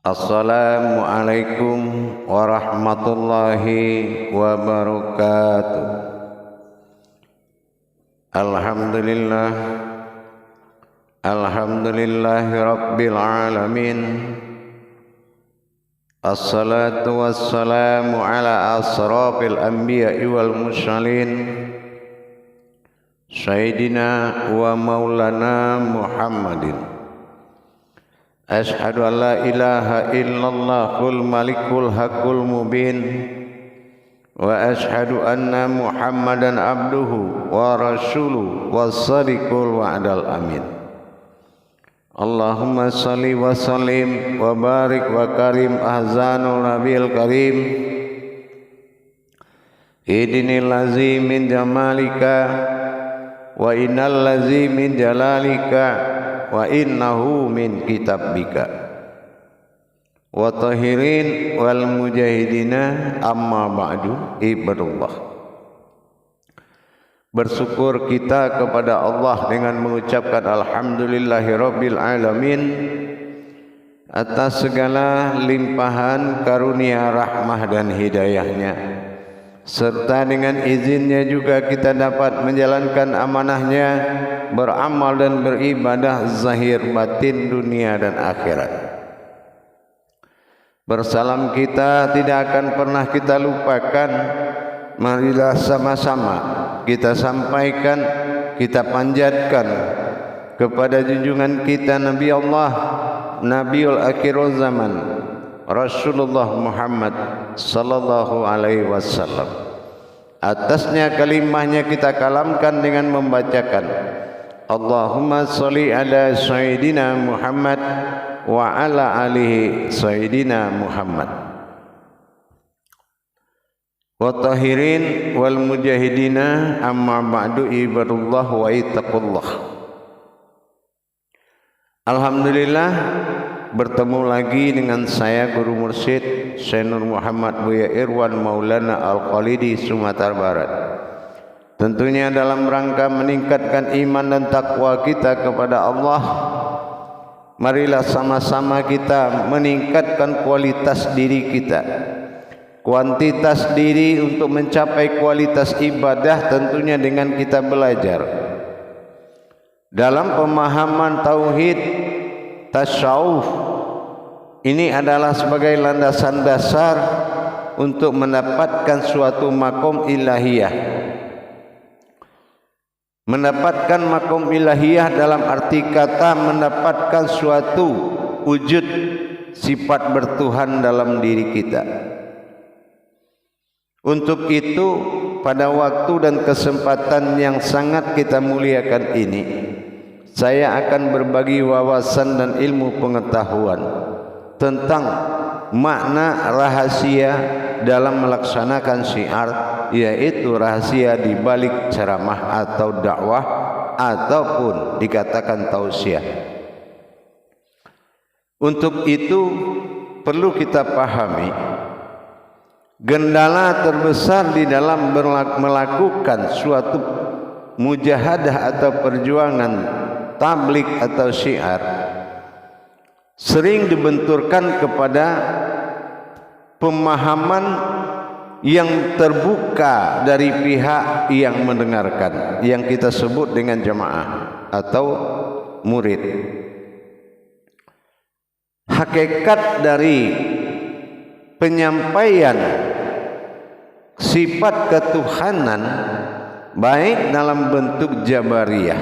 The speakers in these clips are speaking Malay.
Assalamualaikum warahmatullahi wabarakatuh. Alhamdulillah, alhamdulillahi rabbil alamin. Assalatu wassalamu ala asrafil anbiya'i wal mursalin, Sayyidina wa maulana Muhammadin. Ashhadu an la ilaha illallahul malikul haqqul mubin, wa ashhadu anna Muhammadan abduhu wa rasuluhu was-sadiqul wa'dal amin. Allahumma salli wa sallim wa barik wa karim ahzanul nabil karim. Idinil lazi min jamalika wa innal lazi min jalalika wa innahu min kitabika wa tahirin wal mujahidina amma ba'du. Ibadullah, bersyukur kita kepada Allah dengan mengucapkan alhamdulillahirabbil alamin atas segala limpahan karunia, rahmah dan hidayahnya, serta dengan izinnya juga kita dapat menjalankan amanahnya, beramal dan beribadah zahir batin dunia dan akhirat. Bersalam kita tidak akan pernah kita lupakan. Marilah sama-sama kita sampaikan, kita panjatkan kepada junjungan kita Nabi Allah, Nabiul Akhirul Zaman, Rasulullah Muhammad sallallahu alaihi wasallam. Atasnya kalimahnya kita kalamkan dengan membacakan Allahumma sholli ala Sayyidina Muhammad wa ala alihi Sayyidina Muhammad wa tahirin wal mujahidina amma ba'du. Ibadullah wa ittaqullah. Alhamdulillah, bertemu lagi dengan saya Guru Mursyid Syekh Nur Muhammad Buya Irwan Maulana Al-Khalidi, Sumatera Barat. Tentunya dalam rangka meningkatkan iman dan takwa kita kepada Allah. Marilah sama-sama kita meningkatkan kualitas diri kita. Kuantitas diri untuk mencapai kualitas ibadah tentunya dengan kita belajar dalam pemahaman tauhid tasawuf. Ini adalah sebagai landasan dasar untuk mendapatkan suatu makom ilahiyah. Mendapatkan makom ilahiyah dalam arti kata mendapatkan suatu wujud sifat bertuhan dalam diri kita. Untuk itu, pada waktu dan kesempatan yang sangat kita muliakan ini, saya akan berbagi wawasan dan ilmu pengetahuan tentang makna rahasia dalam melaksanakan syiar, yaitu rahasia di balik ceramah atau dakwah ataupun dikatakan tausiah. Untuk itu perlu kita pahami gendala terbesar di dalam melakukan suatu mujahadah atau perjuangan tablik atau syiar sering dibenturkan kepada pemahaman yang terbuka dari pihak yang mendengarkan, yang kita sebut dengan jamaah atau murid. Hakikat dari penyampaian sifat ketuhanan baik dalam bentuk jabariyah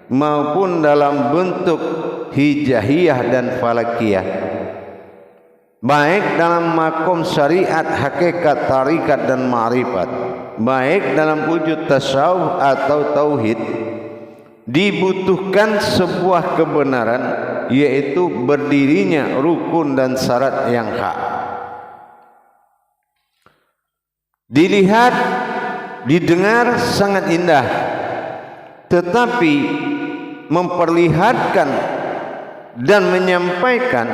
maupun dalam bentuk hijahiyah dan falakiyah, baik dalam makom syariat, hakikat, tarikat dan ma'rifat, baik dalam wujud tasawuf atau tauhid, dibutuhkan sebuah kebenaran, yaitu berdirinya rukun dan syarat yang hak. Dilihat, didengar sangat indah, tetapi memperlihatkan dan menyampaikan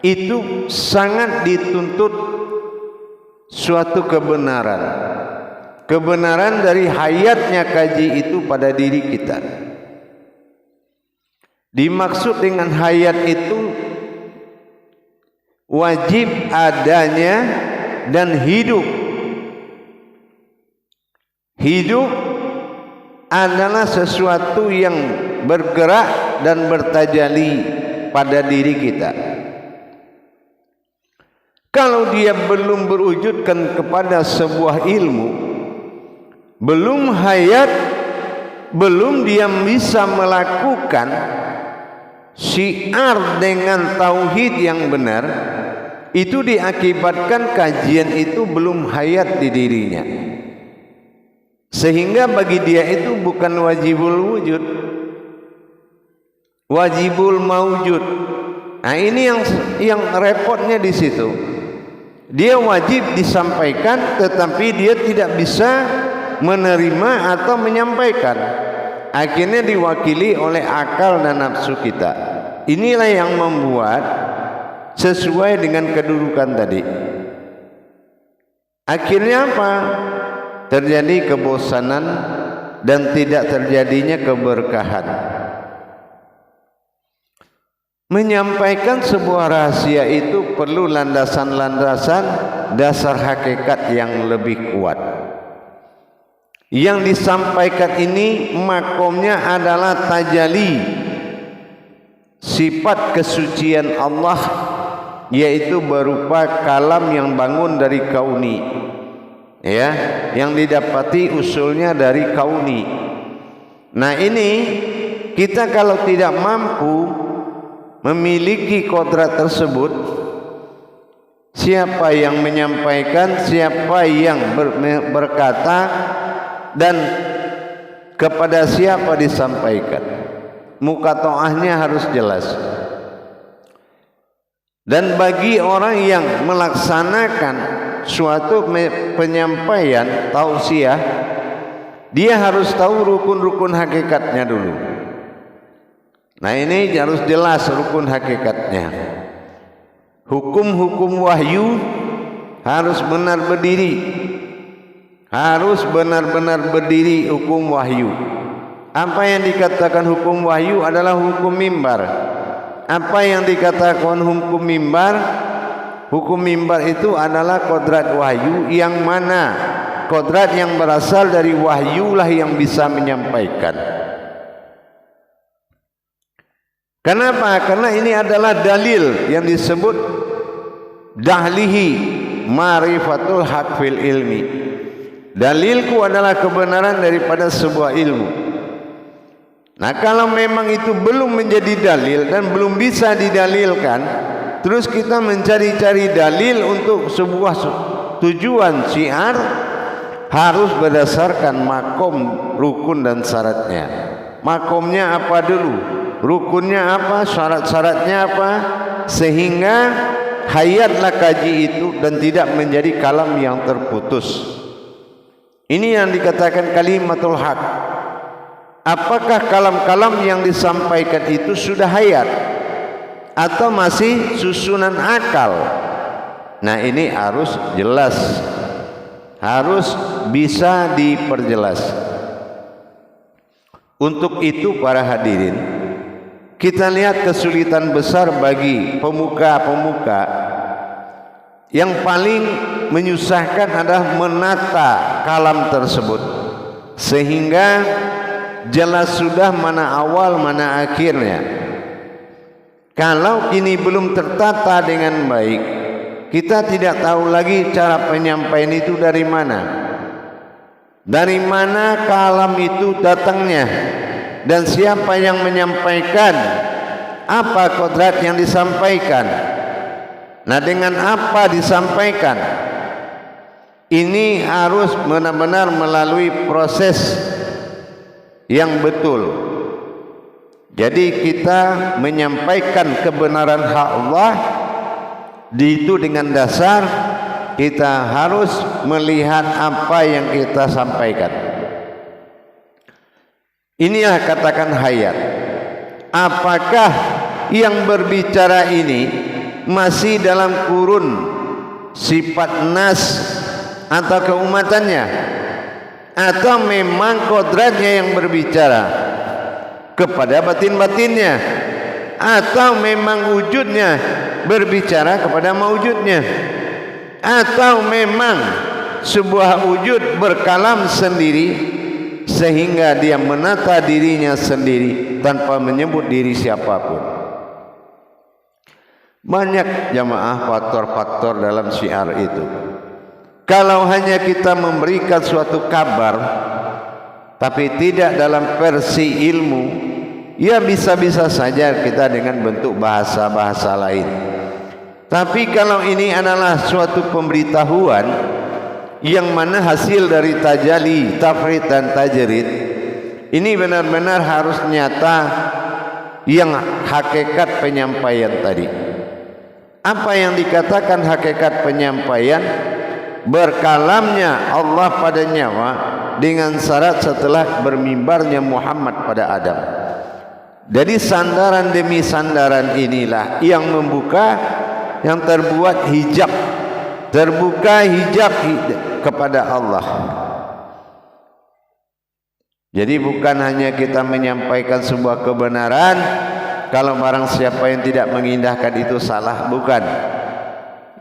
itu sangat dituntut suatu kebenaran. Kebenaran dari hayatnya kaji itu pada diri kita. Dimaksud dengan hayat itu wajib adanya dan hidup. Hidup adalah sesuatu yang bergerak dan bertajalli pada diri kita. Kalau dia belum berwujudkan kepada sebuah ilmu, belum hayat, belum dia bisa melakukan syiar dengan tauhid yang benar, itu diakibatkan kajian itu belum hayat di dirinya, sehingga bagi dia itu bukan wajibul wujud, wajibul maujud. Nah, ini yang repotnya di situ. Dia wajib disampaikan, tetapi dia tidak bisa menerima atau menyampaikan. Akhirnya diwakili oleh akal dan nafsu kita. Inilah yang membuat sesuai dengan kedudukan tadi. Akhirnya apa? Terjadi kebosanan dan tidak terjadinya keberkahan. Menyampaikan sebuah rahasia itu perlu landasan-landasan dasar hakikat yang lebih kuat. Yang disampaikan ini makomnya adalah tajalli sifat kesucian Allah, yaitu berupa kalam yang bangun dari kauni, ya, yang didapati usulnya dari kauni. Nah, ini kita kalau tidak mampu memiliki kodrat tersebut, siapa yang menyampaikan, siapa yang berkata, dan kepada siapa disampaikan, muqatoahnya harus jelas. Dan bagi orang yang melaksanakan suatu penyampaian tausiah, dia harus tahu rukun-rukun hakikatnya dulu. Nah, ini harus jelas rukun hakikatnya. Hukum-hukum wahyu harus benar berdiri, harus benar-benar berdiri hukum wahyu. Apa yang dikatakan hukum wahyu adalah hukum mimbar. Apa yang dikatakan hukum mimbar? Hukum mimbar itu adalah kodrat wahyu, yang mana kodrat yang berasal dari wahyu lah yang bisa menyampaikan. Kenapa? Karena ini adalah dalil yang disebut dahlihi ma'rifatul haq fil ilmi. Dalilku adalah kebenaran daripada sebuah ilmu. Nah, kalau memang itu belum menjadi dalil dan belum bisa didalilkan, terus kita mencari-cari dalil untuk sebuah tujuan syiar, harus berdasarkan makom, rukun dan syaratnya. Makomnya apa dulu? Rukunnya apa, syarat-syaratnya apa, sehingga hayatlah kaji itu dan tidak menjadi kalam yang terputus. Ini yang dikatakan kalimatul haq. Apakah kalam-kalam yang disampaikan itu sudah hayat atau masih susunan akal? Nah, ini harus jelas, harus bisa diperjelas. Untuk itu para hadirin, kita lihat kesulitan besar bagi pemuka-pemuka. Yang paling menyusahkan adalah menata kalam tersebut, sehingga jelas sudah mana awal mana akhirnya. Kalau ini belum tertata dengan baik, kita tidak tahu lagi cara penyampaian itu dari mana. Dari mana kalam itu datangnya, dan siapa yang menyampaikan, apa kodrat yang disampaikan. Nah, dengan apa disampaikan, ini harus benar-benar melalui proses yang betul. Jadi kita menyampaikan kebenaran hak Allah itu dengan dasar kita harus melihat apa yang kita sampaikan. Inilah katakan hayat. Apakah yang berbicara ini masih dalam kurun sifat nas atau keumatannya, atau memang kodratnya yang berbicara kepada batin-batinnya, atau memang wujudnya berbicara kepada maujudnya, atau memang sebuah wujud berkalam sendiri sehingga dia menata dirinya sendiri tanpa menyebut diri siapapun. Banyak jamaah faktor-faktor dalam syiar itu. Kalau hanya kita memberikan suatu kabar tapi tidak dalam versi ilmu, ya bisa-bisa saja kita dengan bentuk bahasa-bahasa lain. Tapi kalau ini adalah suatu pemberitahuan yang mana hasil dari tajali, tafrid dan tajrid, ini benar-benar harus nyata yang hakikat penyampaian tadi. Apa yang dikatakan hakikat penyampaian? Berkalamnya Allah pada nyawa dengan syarat setelah bermimbarnya Muhammad pada Adam. Jadi sandaran demi sandaran inilah yang membuka, yang terbuat hijab, terbuka hijab kepada Allah. Jadi bukan hanya kita menyampaikan sebuah kebenaran, kalau barang siapa yang tidak mengindahkan itu salah, bukan.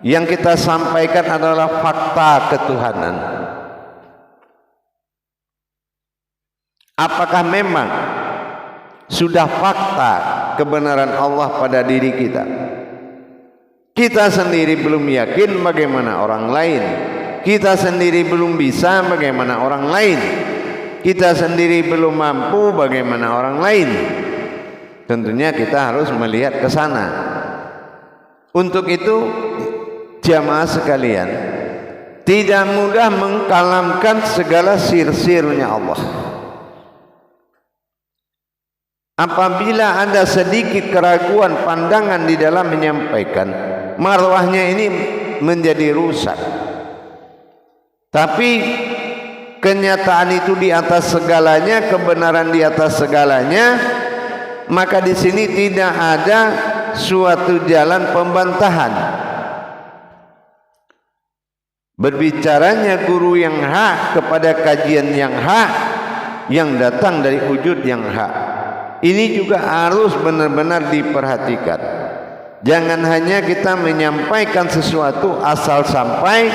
Yang kita sampaikan adalah fakta ketuhanan. Apakah memang sudah fakta kebenaran Allah pada diri kita? Kita sendiri belum yakin, bagaimana orang lain? Kita sendiri belum bisa, bagaimana orang lain? Kita sendiri belum mampu, bagaimana orang lain? Tentunya kita harus melihat ke sana. Untuk itu jamaah sekalian, tidak mudah mengkalamkan segala sir-sirnya Allah. Apabila ada sedikit keraguan pandangan di dalam menyampaikan, marwahnya ini menjadi rusak. Tapi kenyataan itu di atas segalanya, kebenaran di atas segalanya, maka di sini tidak ada suatu jalan pembantahan. Berbicaranya guru yang hak kepada kajian yang hak yang datang dari wujud yang hak, ini juga harus benar-benar diperhatikan. Jangan hanya kita menyampaikan sesuatu asal sampai,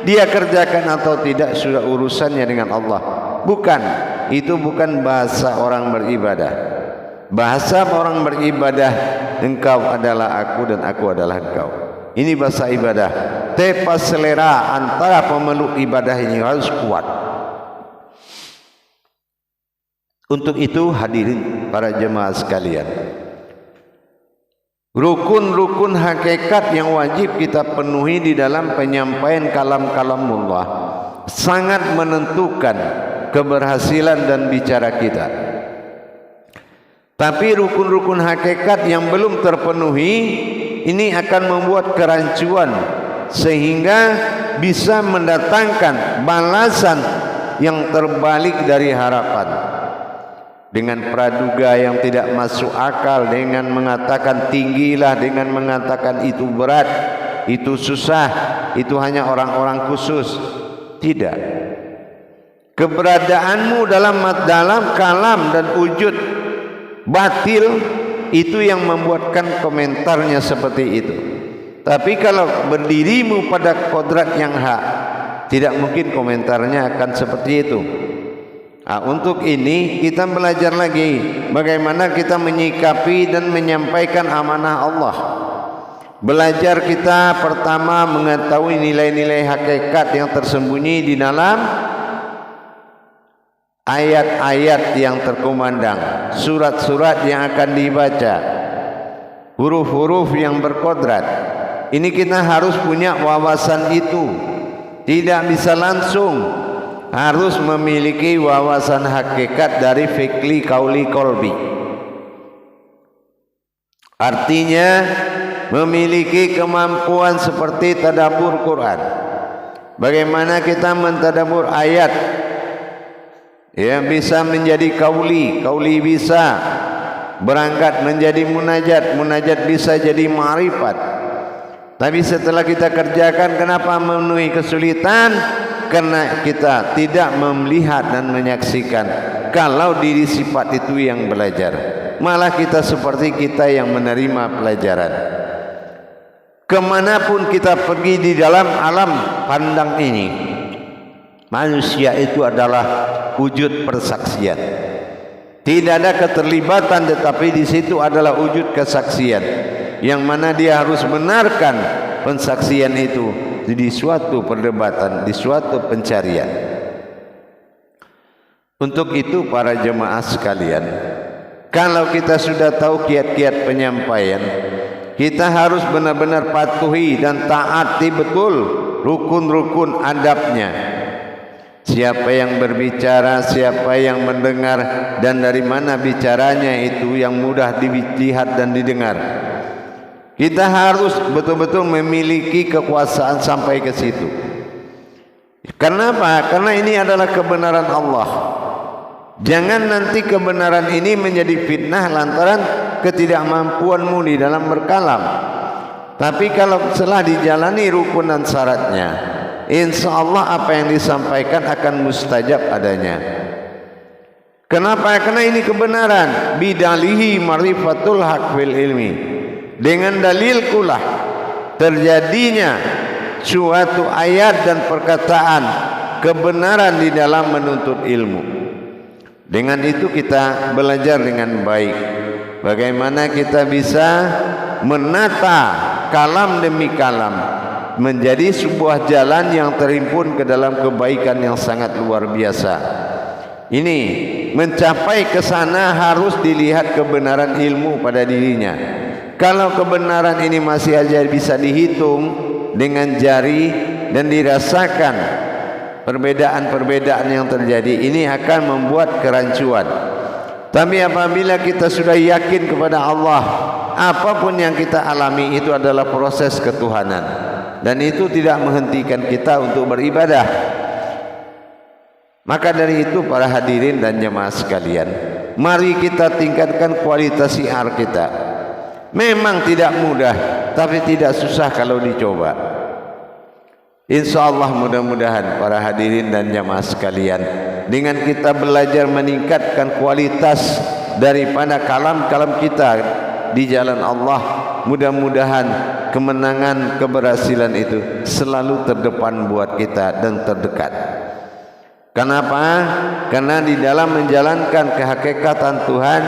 dia kerjakan atau tidak sudah urusannya dengan Allah. Bukan, itu bukan bahasa orang beribadah. Bahasa orang beribadah, engkau adalah aku dan aku adalah engkau. Ini bahasa ibadah. Tepa selera antara pemeluk ibadah ini harus kuat. Untuk itu hadirin para jemaah sekalian, rukun-rukun hakikat yang wajib kita penuhi di dalam penyampaian kalam-kalamullah sangat menentukan keberhasilan dan bicara kita. Tapi rukun-rukun hakikat yang belum terpenuhi ini akan membuat kerancuan, sehingga bisa mendatangkan balasan yang terbalik dari harapan. Dengan praduga yang tidak masuk akal, dengan mengatakan tinggilah, dengan mengatakan itu berat, itu susah, itu hanya orang-orang khusus. Tidak. Keberadaanmu dalam kalam dan wujud batil itu yang membuatkan komentarnya seperti itu. Tapi kalau berdirimu pada kodrat yang hak, tidak mungkin komentarnya akan seperti itu. Untuk ini kita belajar lagi bagaimana kita menyikapi dan menyampaikan amanah Allah. Belajar kita pertama mengetahui nilai-nilai hakikat yang tersembunyi di dalam ayat-ayat yang terkumandang, surat-surat yang akan dibaca, huruf-huruf yang berkodrat. Ini kita harus punya wawasan itu. Tidak bisa langsung, harus memiliki wawasan hakikat dari fikli kauli kolbi. Artinya memiliki kemampuan seperti tadabbur Quran. Bagaimana kita mentadabbur ayat yang bisa menjadi kauli, kauli bisa berangkat menjadi munajat, munajat bisa jadi ma'rifat. Tapi setelah kita kerjakan, kenapa memenuhi kesulitan? Karena kita tidak melihat dan menyaksikan kalau diri sifat itu yang belajar, malah kita seperti kita yang menerima pelajaran. Kemanapun kita pergi di dalam alam pandang ini, manusia itu adalah wujud persaksian. Tidak ada keterlibatan, tetapi di situ adalah wujud kesaksian, yang mana dia harus benarkan pensaksian itu di suatu perdebatan, di suatu pencarian. Untuk itu para jemaah sekalian, kalau kita sudah tahu kiat-kiat penyampaian, kita harus benar-benar patuhi dan taati betul rukun-rukun adabnya. Siapa yang berbicara, siapa yang mendengar, dan dari mana bicaranya itu yang mudah dilihat dan didengar. Kita harus betul-betul memiliki kekuasaan sampai ke situ. Kenapa? Karena ini adalah kebenaran Allah. Jangan nanti kebenaran ini menjadi fitnah lantaran ketidakmampuanmu di dalam berkalam. Tapi kalau setelah dijalani rukun dan syaratnya, insya Allah apa yang disampaikan akan mustajab adanya. Kenapa? Karena ini kebenaran. Bidalihi marifatul haq fil ilmi. Dengan dalil kulah terjadinya suatu ayat dan perkataan kebenaran di dalam menuntut ilmu. Dengan itu kita belajar dengan baik bagaimana kita bisa menata kalam demi kalam menjadi sebuah jalan yang terhimpun ke dalam kebaikan yang sangat luar biasa. Ini mencapai ke sana harus dilihat kebenaran ilmu pada dirinya. Kalau kebenaran ini masih aja bisa dihitung dengan jari dan dirasakan perbedaan-perbedaan yang terjadi, ini akan membuat kerancuan. Tapi apabila kita sudah yakin kepada Allah, apapun yang kita alami itu adalah proses ketuhanan, dan itu tidak menghentikan kita untuk beribadah. Maka dari itu para hadirin dan jemaah sekalian, mari kita tingkatkan kualitas syiar kita. Memang tidak mudah, tapi tidak susah kalau dicoba. Insya Allah mudah-mudahan para hadirin dan jamaah sekalian, dengan kita belajar meningkatkan kualitas daripada kalam-kalam kita di jalan Allah, mudah-mudahan kemenangan, keberhasilan itu selalu terdepan buat kita dan terdekat. Kenapa? Karena di dalam menjalankan kehakikatan Tuhan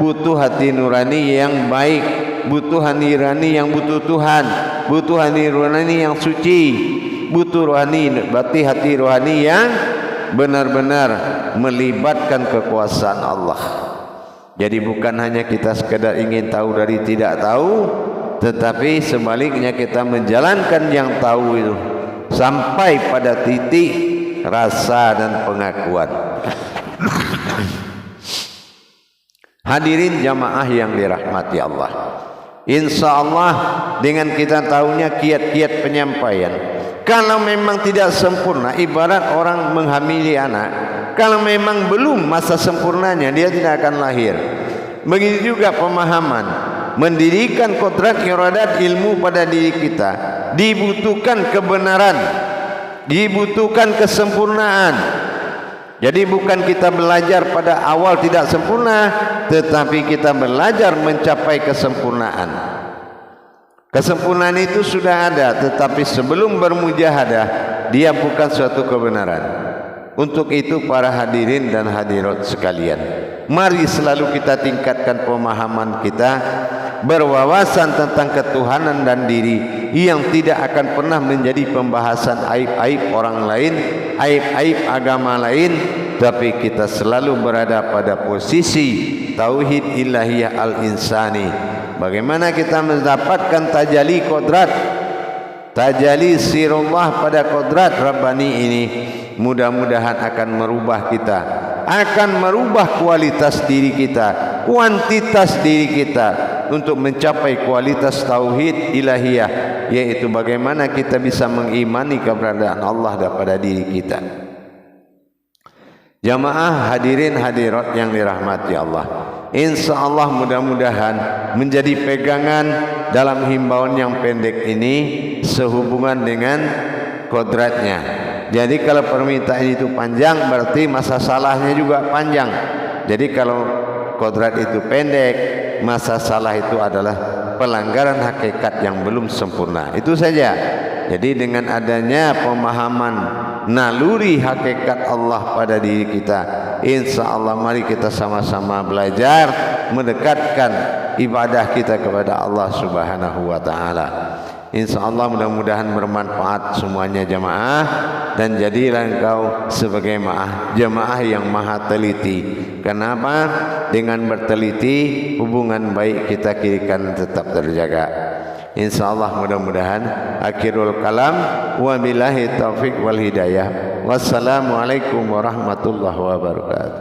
butuh hati nurani yang baik, butuh hati nurani yang butuh Tuhan, butuh hati nurani yang suci, butuh hati rohani yang benar-benar melibatkan kekuasaan Allah. Jadi bukan hanya kita sekedar ingin tahu dari tidak tahu, tetapi sebaliknya kita menjalankan yang tahu itu sampai pada titik rasa dan pengakuan. Hadirin jamaah yang dirahmati Allah, insya Allah dengan kita tahunya kiat-kiat penyampaian, kalau memang tidak sempurna, ibarat orang menghamili anak, kalau memang belum masa sempurnanya, dia tidak akan lahir. Begitu juga pemahaman, mendirikan kodrat iradat ilmu pada diri kita, dibutuhkan kebenaran, dibutuhkan kesempurnaan. Jadi bukan kita belajar pada awal tidak sempurna, tetapi kita belajar mencapai kesempurnaan. Kesempurnaan itu sudah ada, tetapi sebelum bermujahadah, dia bukan suatu kebenaran. Untuk itu para hadirin dan hadirat sekalian, mari selalu kita tingkatkan pemahaman kita, berwawasan tentang ketuhanan dan diri, yang tidak akan pernah menjadi pembahasan aib-aib orang lain, aib-aib agama lain, tapi kita selalu berada pada posisi tauhid ilahiyah al-insani. Bagaimana kita mendapatkan tajalli kodrat, tajalli sirullah pada kodrat Rabbani ini, mudah-mudahan akan merubah kita, akan merubah kualitas diri kita, kuantitas diri kita, untuk mencapai kualitas tauhid ilahiyah, yaitu bagaimana kita bisa mengimani keberadaan Allah pada diri kita. Jamaah hadirin hadirat yang dirahmati Allah, insya Allah mudah-mudahan menjadi pegangan dalam himbauan yang pendek ini sehubungan dengan kodratnya. Jadi kalau permintaan itu panjang, berarti masa salahnya juga panjang. Jadi kalau kodrat itu pendek, masa salah itu adalah pelanggaran hakikat yang belum sempurna. Itu saja. Jadi dengan adanya pemahaman naluri hakikat Allah pada diri kita, insya Allah mari kita sama-sama belajar mendekatkan ibadah kita kepada Allah Subhanahu wa taala. Insya Allah mudah-mudahan bermanfaat semuanya jamaah, dan jadilah engkau sebagai jamaah yang maha teliti. Kenapa? Dengan berteliti hubungan baik kita kirikan tetap terjaga. Insya Allah mudah-mudahan. Akhirul kalam, wa billahi taufiq wal hidayah. Wassalamualaikum warahmatullahi wabarakatuh.